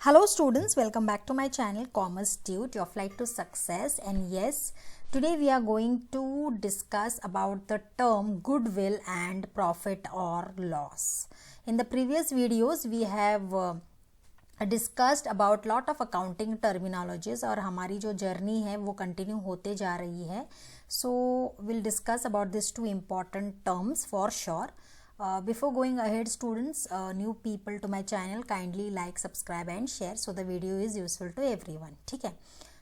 Hello students, welcome back to my channel Commerce Tute, your flight to success. And yes, today we are going to discuss about the term goodwill and profit or loss. In the previous videos we have discussed about lot of accounting terminologies और हमारी जो journey है वो continue होते जा रही है. So we'll discuss about these two important terms for sure. Before going ahead students, new people to my channel, kindly like, subscribe and share so the video is useful to everyone. ठीक है.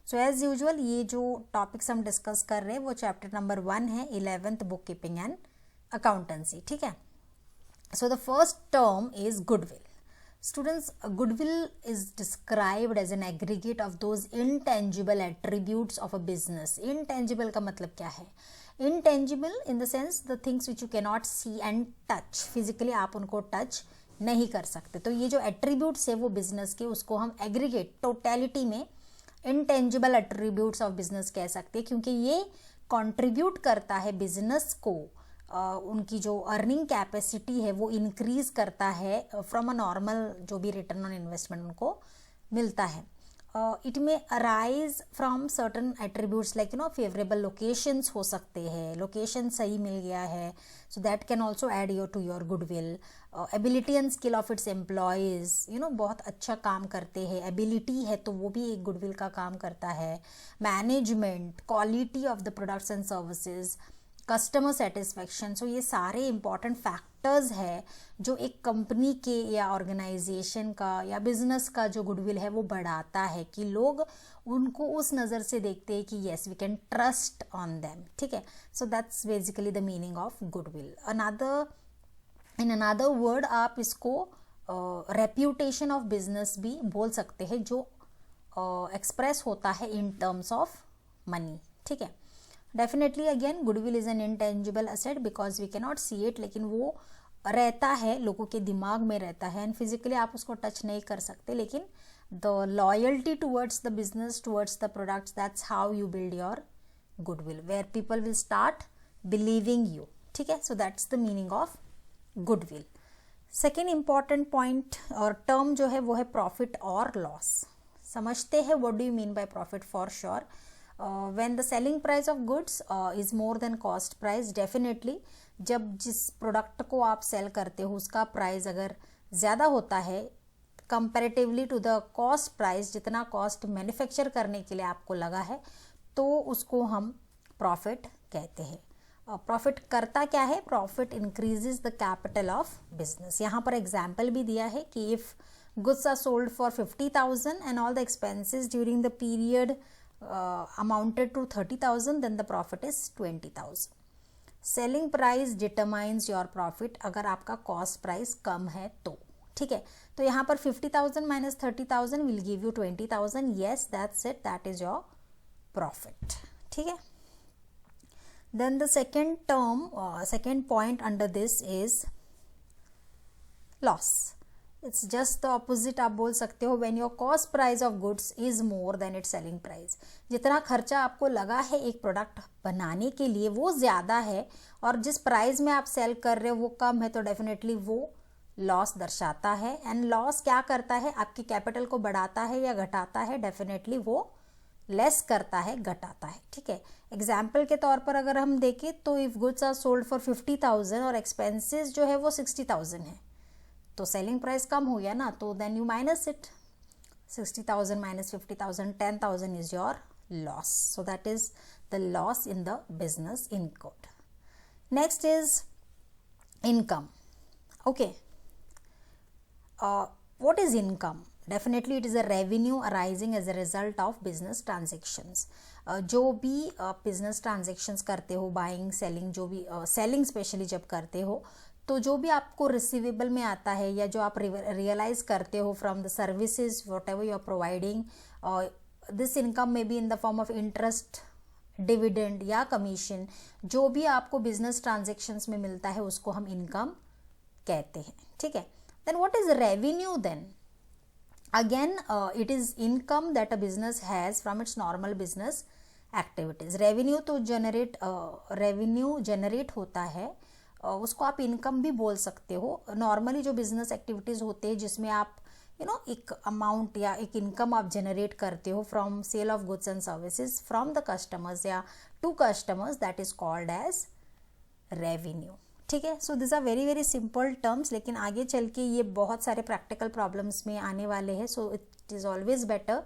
So as usual ये जो topics हम discuss कर रहे हैं वो chapter number 1 है 11th bookkeeping and accountancy. ठीक है. So the first term is goodwill. Students, goodwill is described as an aggregate of those intangible attributes of a business. Intangible का मतलब क्या है? Intangible in the sense the things which you cannot see and touch. Physically आप उनको touch नहीं कर सकते. तो ये जो attributes है वो business के, उसको हम aggregate totality में intangible attributes of business कह सकते हैं, क्योंकि ये contribute करता है business को उनकी जो अर्निंग कैपेसिटी है वो इंक्रीज करता है फ्रॉम अ नॉर्मल जो भी रिटर्न ऑन इन्वेस्टमेंट उनको मिलता है. इट में arise from certain attributes like favourable locations हो सकते हैं, लोकेशन सही मिल गया है, so that can also add your to your goodwill. Ability and skill of its employees, बहुत अच्छा काम करते हैं, एबिलिटी है तो वो भी एक गुडविल का काम करता है. Management, quality of the products and services, customer satisfaction. So ये सारे इंपॉर्टेंट फैक्टर्स है जो एक कंपनी के या ऑर्गेनाइजेशन का या बिजनेस का जो गुडविल है वो बढ़ाता है, कि लोग उनको उस नज़र से देखते हैं कि yes we can trust on them. ठीक है. So that's basically the meaning of goodwill. In another word आप इसको रेप्यूटेशन ऑफ बिजनेस भी बोल सकते हैं, जो एक्सप्रेस होता है इन टर्म्स ऑफ मनी. ठीक है. Definitely again goodwill is an intangible asset because we cannot see it, लेकिन वो रहता है, लोगों के दिमाग में रहता है एंड फिजिकली आप उसको टच नहीं कर सकते, लेकिन the loyalty towards the business, towards the products, that's how you build your goodwill, where people will start believing you. ठीक है. So that's the meaning of goodwill. Second important point और term जो है वो है प्रॉफिट और loss. समझते हैं what do you mean by profit. For sure when the selling price of goods is more than cost price, definitely जब जिस प्रोडक्ट को आप सेल करते हो उसका प्राइस अगर ज़्यादा होता है comparatively to the cost price, जितना कॉस्ट मैन्युफैक्चर करने के लिए आपको लगा है, तो उसको हम प्रॉफिट कहते हैं. प्रॉफिट करता क्या है? Profit increases the capital of business. यहाँ पर एग्जाम्पल भी दिया है कि if goods are sold for 50,000 and all the expenses during the period amounted to 30,000, then the profit is 20,000. Selling price determines your profit अगर आपका cost price कम है तो. ठीक है. तो यहाँ पर 50,000 minus 30,000 will give you 20,000. Yes, that's it. That is your profit. ठीक है. Then the second term, second point under this is loss. It's just the opposite आप बोल सकते हो. when your cost price of goods is more than its selling price, जितना खर्चा आपको लगा है एक प्रोडक्ट बनाने के लिए वो ज़्यादा है और जिस प्राइस में आप सेल कर रहे हो वो कम है, तो डेफिनेटली वो लॉस दर्शाता है. एंड लॉस क्या करता है? आपकी कैपिटल को बढ़ाता है या घटाता है? डेफिनेटली वो लेस करता है, घटाता है. ठीक है. एग्जाम्पल के तौर पर अगर हम देखें तो if goods are sold for 50,000 और एक्सपेंसेस जो है वो 60,000 है, तो सेलिंग प्राइस कम हो गया ना, तो then you minus it. 60,000 minus 50,000, 10,000 is your loss. So that is the loss in the business income. Next is income. Okay. what is income? Definitely it is a revenue arising as a result of business transactions. जो भी business transactions करते हो, buying selling, जो भी selling specially जब करते हो, तो जो भी आपको रिसीवेबल में आता है या जो आप रियलाइज करते हो from the services whatever you are providing, this income में be in the form of interest, dividend या कमीशन, जो भी आपको बिजनेस ट्रांजेक्शन्स में मिलता है उसको हम इनकम कहते हैं. ठीक है. Then what is revenue? Then again it is income that a business has from its normal business activities. Revenue तो रेवेन्यू जनरेट होता है, उसको आप इनकम भी बोल सकते हो. नॉर्मली जो बिजनेस एक्टिविटीज़ होते हैं जिसमें आप एक अमाउंट या एक इनकम आप जनरेट करते हो from sale of goods and services from the customers या to customers, that is called as revenue. ठीक है. So this are very very simple terms, लेकिन आगे चल के ये बहुत सारे प्रैक्टिकल प्रॉब्लम्स में आने वाले हैं. So it is always better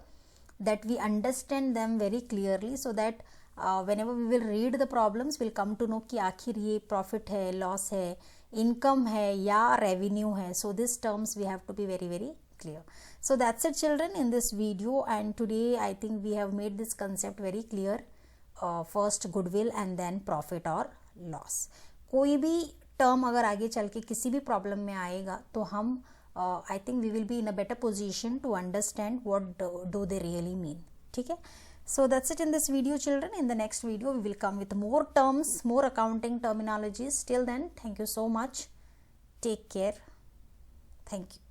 that we understand them very clearly, so that whenever we will read the problems we'll come to know कि आखिर ये प्रॉफिट है, लॉस है, इनकम है या रेवेन्यू है. So these terms we have to be very very clear. So that's it children in this video, and today I think we have made this concept very clear. First goodwill and then profit or loss. कोई भी term अगर आगे चल के किसी भी problem में आएगा तो हम I think we will be in a better position to understand what do they really mean. ठीक है. So that's it in this video children. In the next video we will come with more terms, more accounting terminologies. Till then, thank you so much. Take care. Thank you.